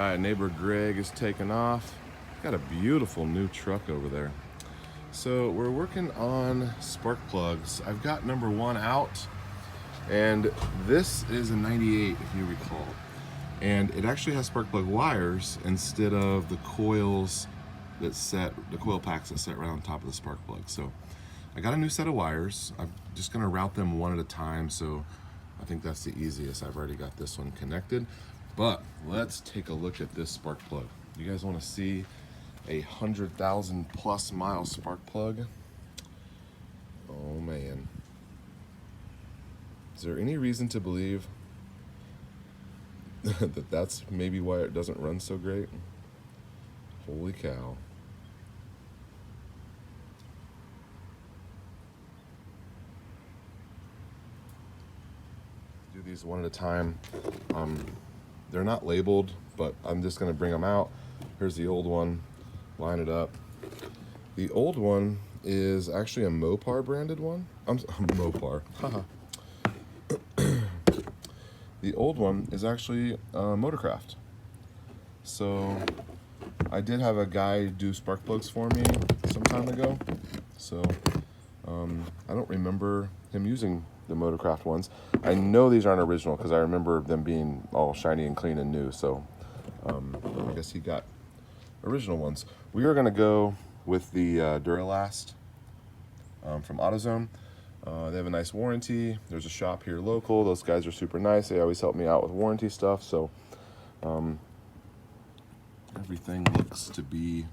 All right, neighbor Greg is taking off. Got a beautiful new truck over there. So we're working on spark plugs. I've got number 1 out, and this is a 98 if you recall. And it actually has spark plug wires instead of the coils that set, the coil packs that set right on top of the spark plug. So I got a new set of wires. I'm just gonna route them one at a time, so I think that's the easiest. I've already got this one connected, but let's take a look at this spark plug. You guys wanna see a 100,000 plus mile spark plug? Oh man. Is there any reason to believe that that's maybe why it doesn't run so great? Holy cow. Do these one at a time. They're not labeled, but I'm just gonna bring them out. Here's the old one, line it up. The old one is actually a Mopar branded one. Mopar, haha. The old one is actually Motorcraft. So I did have a guy do spark plugs for me some time ago. So I don't remember him using the Motorcraft ones. I know these aren't original because I remember them being all shiny and clean and new. So I guess he got original ones. We are gonna go with the Duralast from AutoZone. They have a nice warranty. There's a shop here local. Those guys are super nice. They always help me out with warranty stuff. So everything looks to be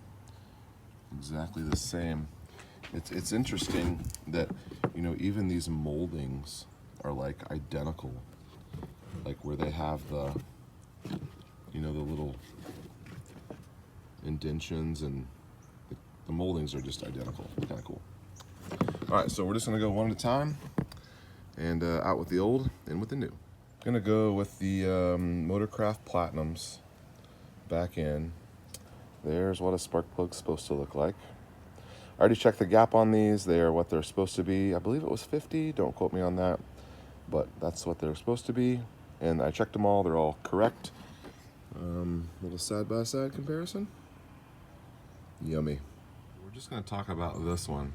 exactly the same. It's interesting that, you know, even these moldings are like identical, like where they have the, you know, the little indentions, and the moldings are just identical. Kind of cool. All right, so we're just gonna go one at a time, and out with the old, in with the new. Gonna go with the Motorcraft Platinums back in. There's what a spark plug's supposed to look like. I already checked the gap on these. They are what they're supposed to be. I believe it was 50, don't quote me on that, but that's what they're supposed to be. And I checked them all, they're all correct. Little side-by-side comparison. Yummy. We're just gonna talk about this one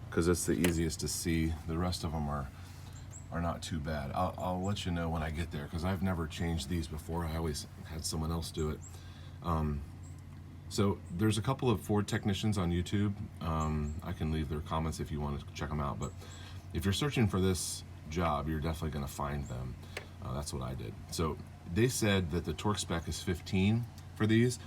because it's the easiest to see. The rest of them are not too bad. I'll let you know when I get there because I've never changed these before. I always had someone else do it. So there's a couple of Ford technicians on YouTube. I can leave their comments if you want to check them out. But if you're searching for this job, you're definitely going to find them. That's what I did. So they said that the torque spec is 15 for these,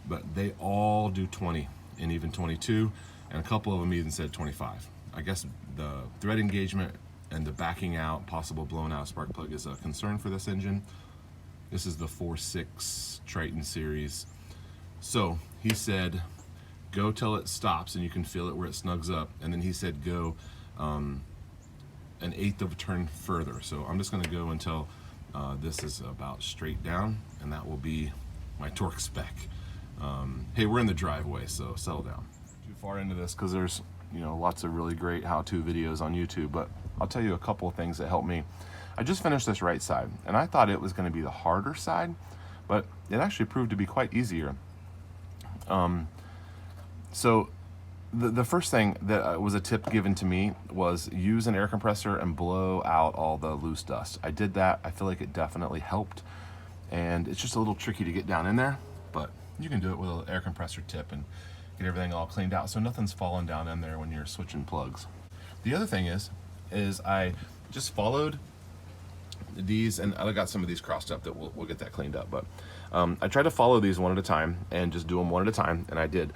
but they all do 20 and even 22, and a couple of them even said 25. I guess the thread engagement and the backing out, possible blown out spark plug is a concern for this engine. This is the 4.6 Triton series. So he said, go till it stops and you can feel it where it snugs up. And then he said, go an 1/8 of a turn further. So I'm just gonna go until this is about straight down, and that will be my torque spec. Hey, we're in the driveway, so settle down. Too far into this because there's, you know, lots of really great how-to videos on YouTube, but I'll tell you a couple of things that helped me. I just finished this right side, and I thought it was gonna be the harder side, but it actually proved to be quite easier. So the first thing that was a tip given to me was use an air compressor and blow out all the loose dust. I did that. I feel like it definitely helped, and it's just a little tricky to get down in there, but you can do it with an air compressor tip and get everything all cleaned out so nothing's falling down in there when you're switching plugs. The other thing is I just followed these, and I got some of these crossed up that we'll get that cleaned up, but I tried to follow these one at a time and just do them one at a time, and I did.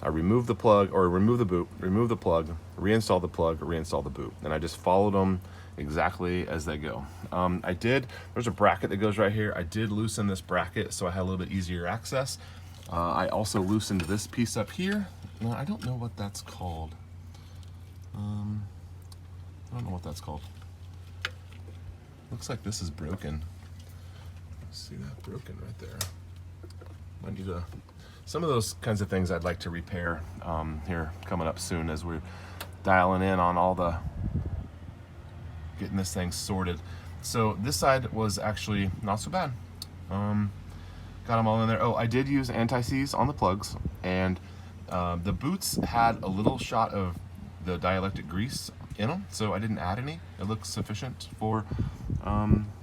I removed the plug, or remove the boot, remove the plug, reinstall the plug, reinstall the boot, and I just followed them exactly as they go. There's a bracket that goes right here. I did loosen this bracket so I had a little bit easier access. I also loosened this piece up here. Now, I don't know what that's called. I don't know what that's called. Looks like this is broken. See that broken right there. Might need some of those kinds of things I'd like to repair here coming up soon as we're dialing in on all the getting this thing sorted. So this side was actually not so bad. got them all in there. Oh, I did use anti-seize on the plugs, and the boots had a little shot of the dielectric grease in them, so I didn't add any. It looks sufficient for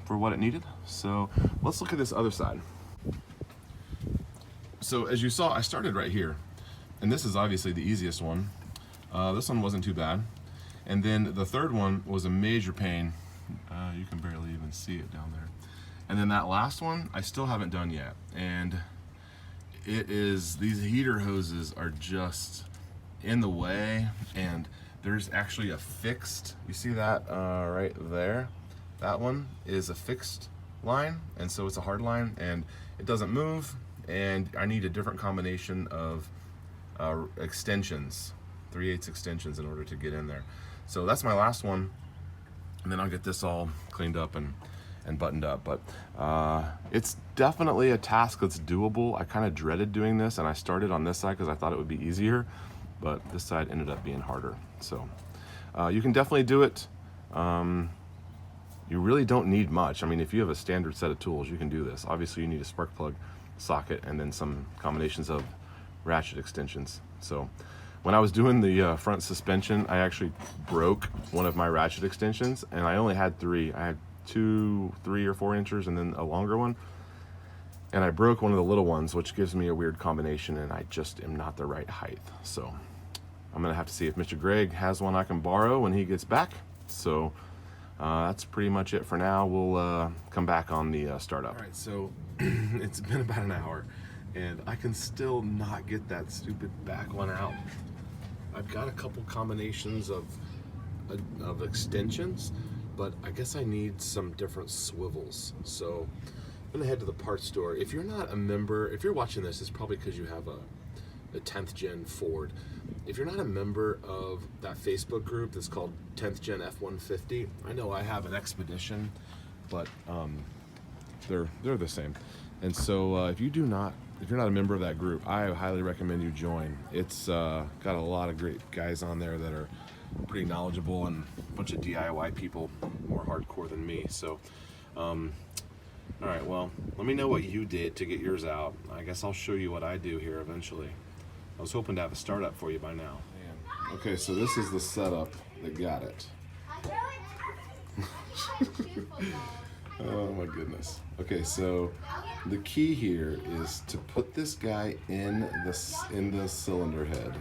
what it needed. So let's look at this other side. So as you saw, I started right here, and this is obviously the easiest one. This one wasn't too bad, and then the third one was a major pain. You can barely even see it down there. And then that last one I still haven't done yet, and it is, these heater hoses are just in the way, and there's actually a fixed, you see that right there? That one is a fixed line, and so it's a hard line, and it doesn't move, and I need a different combination of extensions, 3/8 extensions, in order to get in there. So that's my last one, and then I'll get this all cleaned up and buttoned up. But it's definitely a task that's doable. I kind of dreaded doing this, and I started on this side because I thought it would be easier, but this side ended up being harder. So you can definitely do it. You really don't need much. I mean, if you have a standard set of tools, you can do this. Obviously you need a spark plug socket and then some combinations of ratchet extensions. So when I was doing the front suspension, I actually broke one of my ratchet extensions, and I only had 3. I had 2, 3 or 4 inches, and then a longer one. And I broke one of the little ones, which gives me a weird combination, and I just am not the right height. So I'm gonna have to see if Mr. Greg has one I can borrow when he gets back. So that's pretty much it for now. We'll come back on the startup. All right, so it's been about an hour, and I can still not get that stupid back one out. I've got a couple combinations of extensions, but I guess I need some different swivels. So I'm gonna head to the parts store. If you're not a member, if you're watching this, it's probably because you have a 10th gen Ford. If you're not a member of that Facebook group that's called 10th gen F-150, I know I have an Expedition, but they're the same. And so if you're not a member of that group, I highly recommend you join. It's got a lot of great guys on there that are pretty knowledgeable, and a bunch of DIY people more hardcore than me. So all right, well, let me know what you did to get yours out. I guess I'll show you what I do here eventually. I was hoping to have a startup for you by now. Okay, so this is the setup that got it. Oh my goodness. Okay, so the key here is to put this guy in the cylinder head,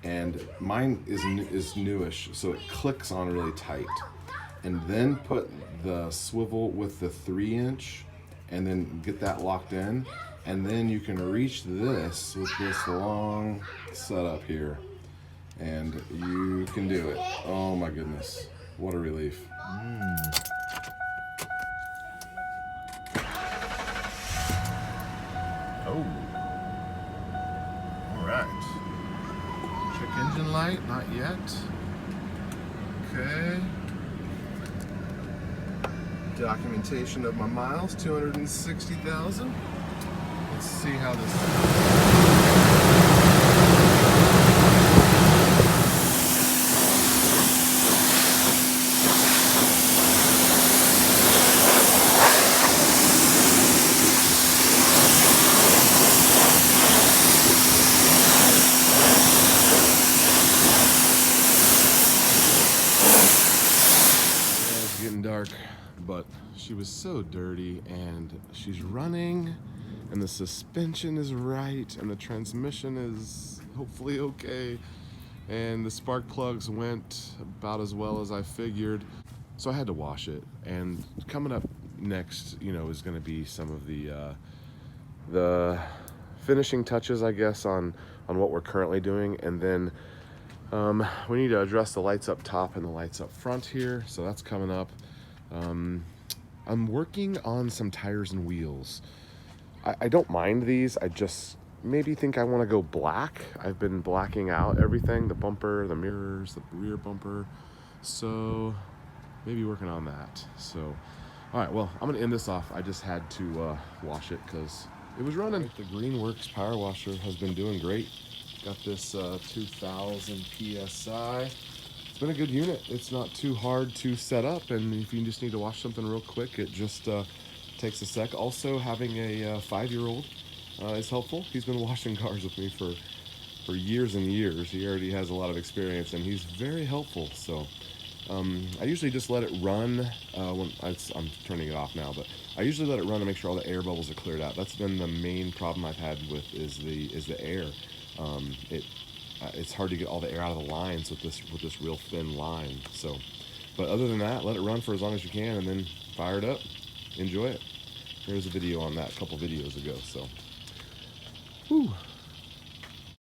and mine is newish, so it clicks on really tight. And then put the swivel with the 3-inch, and then get that locked in, and then you can reach this with this long setup here, and you can do it. Oh my goodness, what a relief. Oh, all right. Check engine light, not yet. Okay. Documentation of my miles, 260,000. Let's see how this. It's getting dark, but she was so dirty, and she's running, and the suspension is right, and the transmission is hopefully okay, and the spark plugs went about as well as I figured, so I had to wash it. And coming up next, is going to be some of the finishing touches, I guess, on what we're currently doing, and then we need to address the lights up top and the lights up front here, so that's coming up. I'm working on some tires and wheels. I don't mind these, I just maybe think I want to go black. I've been blacking out everything, the bumper, the mirrors, the rear bumper, so maybe working on that. So all right, well, I'm gonna end this off. I just had to wash it because it was running. The Greenworks power washer has been doing great. Got this 2000 PSI. It's been a good unit. It's not too hard to set up, and if you just need to wash something real quick, it just takes a sec. Also, having a 5-year-old is helpful. He's been washing cars with me for years and years. He already has a lot of experience, and he's very helpful. So I usually just let it run when I'm turning it off now, but I usually let it run to make sure all the air bubbles are cleared out. That's been the main problem I've had with is the air. It's hard to get all the air out of the lines with this real thin line. So, but other than that, let it run for as long as you can, and then fire it up. Enjoy it. There's a video on that a couple videos ago. So, whew.